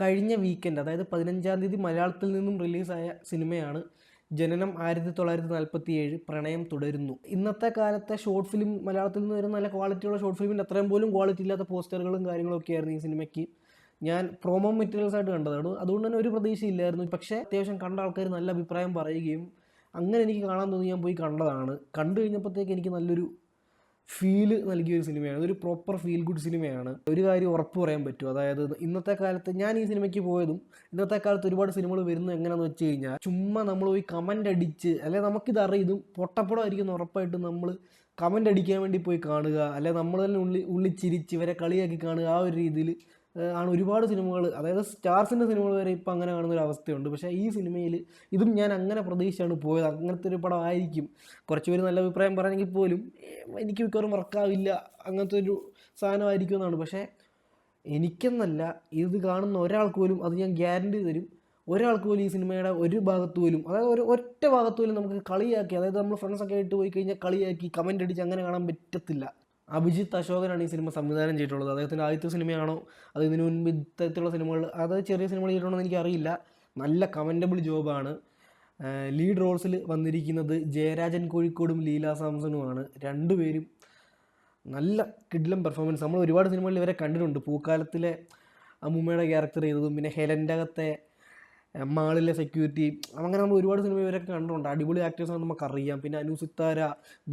കഴിഞ്ഞ വീക്കെൻഡ് അതായത് 15-ാം തീയതി മലയാളത്തിൽ നിന്നും റിലീസായ സിനിമയാണ് ജനനം 1947 പ്രണയം തുടരുന്നു. ഇന്നത്തെ കാലത്തെ ഷോർട്ട് ഫിലിം മലയാളത്തിൽ നിന്ന് വരുന്ന നല്ല ക്വാളിറ്റിയുള്ള ഷോർട്ട് ഫിലിമിൻ്റെ അത്രയും പോലും ക്വാളിറ്റി ഇല്ലാത്ത പോസ്റ്ററുകളും കാര്യങ്ങളൊക്കെ ആയിരുന്നു ഈ സിനിമയ്ക്ക് ഞാൻ പ്രൊമോ മെറ്റീരിയൽസ് ആയിട്ട് കണ്ടതാണ്. അതുകൊണ്ട് തന്നെ ഒരു പ്രതീക്ഷയില്ലായിരുന്നു. പക്ഷേ അത്യാവശ്യം കണ്ട ആൾക്കാർ നല്ല അഭിപ്രായം പറയുകയും അങ്ങനെ എനിക്ക് കാണാൻ തോന്നി ഞാൻ പോയി കണ്ടതാണ്. കണ്ടു കഴിഞ്ഞപ്പോഴത്തേക്ക് എനിക്ക് നല്ലൊരു ഫീല് നൽകിയൊരു സിനിമയാണ്. ഒരു പ്രോപ്പർ ഫീൽ ഗുഡ് സിനിമയാണ്. ഒരു കാര്യം ഉറപ്പ് പറയാൻ പറ്റും, അതായത് ഇന്നത്തെ കാലത്ത് ഞാൻ ഈ സിനിമയ്ക്ക് പോയതും ഇന്നത്തെ കാലത്ത് ഒരുപാട് സിനിമകൾ വരുന്നത് എങ്ങനെയാണെന്ന് വെച്ച് കഴിഞ്ഞാൽ ചുമ്മാ നമ്മൾ പോയി കമൻ്റ് അടിച്ച് അല്ലെങ്കിൽ നമുക്കിത് അറിയും പൊട്ടപ്പടമായിരിക്കും ഉറപ്പായിട്ടും നമ്മൾ കമൻ്റ് അടിക്കാൻ വേണ്ടി പോയി കാണുക, അല്ലെങ്കിൽ നമ്മൾ തന്നെ ഉള്ളിച്ചിരിച്ച് ഇവരെ കളിയാക്കി കാണുക. ആ ഒരു രീതിയിൽ ആണ് ഒരുപാട് സിനിമകൾ, അതായത് സ്റ്റാർസിൻ്റെ സിനിമകൾ വരെ ഇപ്പം അങ്ങനെ കാണുന്ന ഒരു അവസ്ഥയുണ്ട്. പക്ഷേ ഈ സിനിമയിൽ ഇതും ഞാൻ അങ്ങനെ പ്രതീക്ഷിച്ചാണ് പോയത്. അങ്ങനത്തെ ഒരു പടം ആയിരിക്കും. കുറച്ച് പേര് നല്ല അഭിപ്രായം പറയുമെങ്കിൽ പോലും എനിക്ക് മിക്കവാറും വർക്കാവില്ല, അങ്ങനത്തെ ഒരു സാധനമായിരിക്കും എന്നാണ്. പക്ഷേ എനിക്കെന്നല്ല, ഇത് കാണുന്ന ഒരാൾക്ക് പോലും അത് ഞാൻ ഗ്യാരണ്ടി തരും, ഒരാൾക്ക് പോലും ഈ സിനിമയുടെ ഒരു ഭാഗത്ത് പോലും, അതായത് ഒരു ഒറ്റ ഭാഗത്ത് പോലും നമുക്ക് കളിയാക്കി, അതായത് നമ്മൾ ഫ്രണ്ട്സൊക്കെ ആയിട്ട് പോയി കഴിഞ്ഞാൽ കളിയാക്കി കമൻ്റ് അടിച്ച് അങ്ങനെ കാണാൻ പറ്റത്തില്ല. അഭിജിത്ത് അശോകനാണ് ഈ സിനിമ സംവിധാനം ചെയ്തിട്ടുള്ളത്. അദ്ദേഹത്തിൻ്റെ ആദ്യത്തെ സിനിമയാണോ അത് ഇതിനു മുൻപ് ഇത്തരത്തിലുള്ള സിനിമകൾ, അതായത് ചെറിയ സിനിമകൾ ചെയ്തിട്ടുണ്ടോ എന്ന് എനിക്കറിയില്ല. നല്ല കമൻറ്റബിൾ ജോബാണ്. ലീഡ് റോൾസിൽ വന്നിരിക്കുന്നത് ജയരാജൻ കോഴിക്കോടും ലീല സാംസണുമാണ്. രണ്ടുപേരും നല്ല കിടിലം പെർഫോമൻസ്. നമ്മൾ ഒരുപാട് സിനിമകളിൽ ഇവരെ കണ്ടിട്ടുണ്ട്. പൂക്കാലത്തിലെ അമ്മൂമ്മയുടെ ക്യാരക്ടർ ചെയ്തതും പിന്നെ ഹെലൻ്റെ അകത്തെ മാളിലെ സെക്യൂരിറ്റി, അങ്ങനെ നമ്മൾ ഒരുപാട് സിനിമ ഇവരൊക്കെ കണ്ടിട്ടുണ്ട്. അടിപൊളി ആക്ടേഴ്സാണ് നമുക്കറിയാം. പിന്നെ അനു സിത്താര,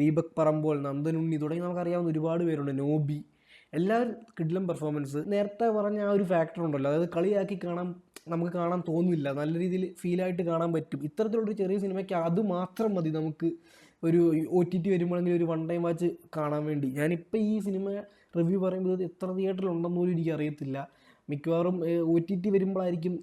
ദീപക് പറമ്പോൾ, നന്ദനുണ്ണി തുടങ്ങി നമുക്കറിയാവുന്ന ഒരുപാട് പേരുണ്ട്. നോബി, എല്ലാവരും കിടിലം പെർഫോമൻസ്. നേരത്തെ പറഞ്ഞ ആ ഒരു ഫാക്ടർ ഉണ്ടല്ലോ, അതായത് കളിയാക്കി നമുക്ക് കാണാൻ തോന്നില്ല, നല്ല രീതിയിൽ ഫീലായിട്ട് കാണാൻ പറ്റും. ഇത്തരത്തിലുള്ളൊരു ചെറിയ സിനിമയ്ക്ക് അത് മാത്രം മതി നമുക്ക് ഒരു OTT വരുമ്പോഴെങ്കിലും ഒരു വൺ ടൈം വാച്ച് കാണാൻ വേണ്ടി. ഞാനിപ്പോൾ ഈ സിനിമ റിവ്യൂ പറയുമ്പോൾ ഇത് എത്ര തിയേറ്ററിലുണ്ടെന്ന് പോലും എനിക്ക് അറിയത്തില്ല. മിക്കവാറും OTT വരുമ്പോഴായിരിക്കും.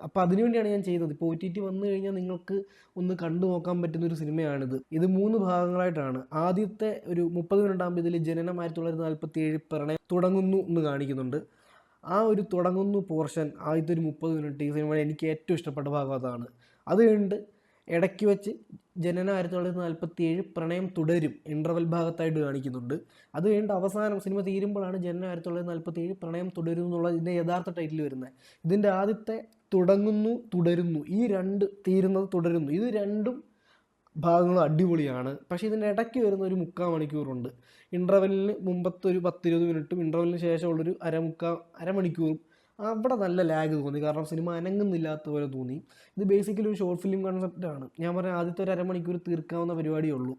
അപ്പോൾ അതിനുവേണ്ടിയാണ് ഞാൻ ചെയ്യുന്നത്. ഇപ്പോൾ OTT വന്നു കഴിഞ്ഞാൽ നിങ്ങൾക്ക് ഒന്ന് കണ്ടു നോക്കാൻ പറ്റുന്നൊരു സിനിമയാണിത്. ഇത് 3 ഭാഗങ്ങളായിട്ടാണ്. ആദ്യത്തെ ഒരു 30 മിനിറ്റാകുമ്പോൾ ഇതിൽ ജനനം 1947 പ്രണയം തുടങ്ങുന്നു എന്ന് കാണിക്കുന്നുണ്ട്. ആ ഒരു തുടങ്ങുന്നു പോർഷൻ, ആദ്യത്തെ ഒരു 30 മിനിറ്റ് ഈ സിനിമ എനിക്ക് ഏറ്റവും ഇഷ്ടപ്പെട്ട ഭാഗം അതാണ്. അത് കഴിഞ്ഞിട്ട് ഇടയ്ക്ക് വെച്ച് ജനനം 1947 പ്രണയം തുടരും ഇൻ്റർവെൽ ഭാഗത്തായിട്ട് കാണിക്കുന്നുണ്ട്. അത് കഴിഞ്ഞിട്ട് അവസാനം സിനിമ തീരുമ്പോഴാണ് ജനനം 1947 പ്രണയം തുടരും എന്നുള്ള ഇതിൻ്റെ യഥാർത്ഥ ടൈറ്റിൽ വരുന്നത്. ഇതിൻ്റെ ആദ്യത്തെ തുടങ്ങുന്നു തുടരുന്നു, ഈ രണ്ട് തീരുന്നത് തുടരുന്നു, ഇത് രണ്ടും ഭാഗങ്ങളും അടിപൊളിയാണ്. പക്ഷേ ഇതിൻ്റെ ഇടയ്ക്ക് വരുന്ന ഒരു 3/4 മണിക്കൂറുണ്ട്. ഇൻ്റർവെല്ലിന് മുമ്പത്തെ ഒരു 10-20 മിനിറ്റും ഇൻ്റർവെല്ലിന് ശേഷമുള്ളൊരു അരമണിക്കൂറും അവിടെ നല്ല ലാഗ് തോന്നി. കാരണം സിനിമ അനങ്ങുന്നില്ലാത്ത പോലെ തോന്നി. ഇത് ബേസിക്കലി ഒരു ഷോർട്ട് ഫിലിം കൺസെപ്റ്റാണ്. ഞാൻ പറഞ്ഞ ആദ്യത്തെ ഒരു അരമണിക്കൂർ തീർക്കാവുന്ന പരിപാടിയേ ഉള്ളൂ.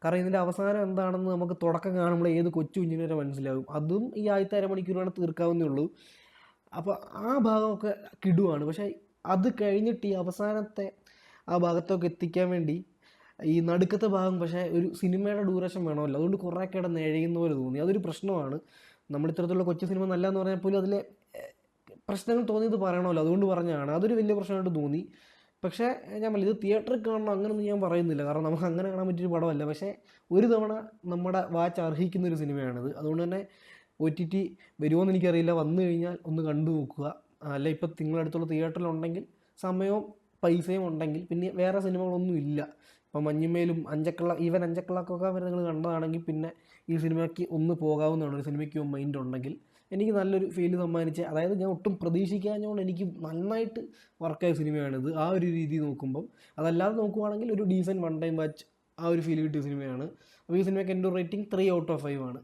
കാരണം ഇതിൻ്റെ അവസാനം എന്താണെന്ന് നമുക്ക് തുടക്കം കാണുമ്പോൾ ഏത് കൊച്ചു കുഞ്ഞിന് വരെ മനസ്സിലാവും. അതും ഈ ആദ്യത്തെ അരമണിക്കൂറാണ് തീർക്കാവുന്നേ ഉള്ളൂ. അപ്പോൾ ആ ഭാഗമൊക്കെ കിടുവാണ്. പക്ഷേ അത് കഴിഞ്ഞിട്ട് ഈ അവസാനത്തെ ആ ഭാഗത്തൊക്കെ എത്തിക്കാൻ വേണ്ടി ഈ നടുക്കത്തെ ഭാഗം പക്ഷേ ഒരു സിനിമയുടെ ഡ്യൂറേഷൻ വേണമല്ലോ, അതുകൊണ്ട് കുറേ കിടന്ന് എഴയുന്ന പോലെ തോന്നി. അതൊരു പ്രശ്നമാണ്. നമ്മൾ ഇത്തരത്തിലുള്ള കൊച്ചു സിനിമ നല്ലതെന്ന് പറഞ്ഞാൽ പോലും അതിലെ പ്രശ്നങ്ങൾ തോന്നിയത് പറയണമല്ലോ, അതുകൊണ്ട് പറഞ്ഞതാണ്. അതൊരു വലിയ പ്രശ്നമായിട്ട് തോന്നി. പക്ഷേ ഞാൻ പറഞ്ഞില്ല, ഇത് തിയേറ്ററിൽ കാണണം അങ്ങനെയൊന്നും ഞാൻ പറയുന്നില്ല, കാരണം നമുക്ക് അങ്ങനെ കാണാൻ പറ്റിയൊരു പടമല്ല. പക്ഷേ ഒരു തവണ നമ്മുടെ വാച്ച് അർഹിക്കുന്നൊരു സിനിമയാണിത്. അതുകൊണ്ട് തന്നെ OTT വരുമോ എന്ന് എനിക്കറിയില്ല. വന്നു കഴിഞ്ഞാൽ ഒന്ന് കണ്ടു നോക്കുക. അല്ല ഇപ്പം നിങ്ങളടുത്തുള്ള തിയേറ്ററിലുണ്ടെങ്കിൽ സമയവും പൈസയും ഉണ്ടെങ്കിൽ പിന്നെ വേറെ സിനിമകളൊന്നും ഇല്ല. ഇപ്പം മഞ്ഞുമേലും ഈവൻ അഞ്ചക്കളക്കൊക്കെ വരെ നിങ്ങൾ കണ്ടതാണെങ്കിൽ പിന്നെ ഈ സിനിമയ്ക്ക് ഒന്ന് പോകാവുന്നതാണ്. ഒരു സിനിമയ്ക്ക് മൈൻഡ് ഉണ്ടെങ്കിൽ എനിക്ക് നല്ലൊരു ഫീൽ സമ്മാനിച്ച, അതായത് ഞാൻ ഒട്ടും പ്രതീക്ഷിക്കാഞ്ഞുകൊണ്ട് എനിക്ക് നന്നായിട്ട് വർക്കായ സിനിമയാണിത് ആ ഒരു രീതി നോക്കുമ്പം. അതല്ലാതെ നോക്കുവാണെങ്കിൽ ഒരു ഡീസൻറ്റ് വൺ ടൈം വാച്ച് ആ ഒരു ഫീൽ കിട്ടിയ സിനിമയാണ്. അപ്പോൾ ഈ സിനിമയ്ക്ക് എൻ്റെ റേറ്റിംഗ് 3/5 ആണ്.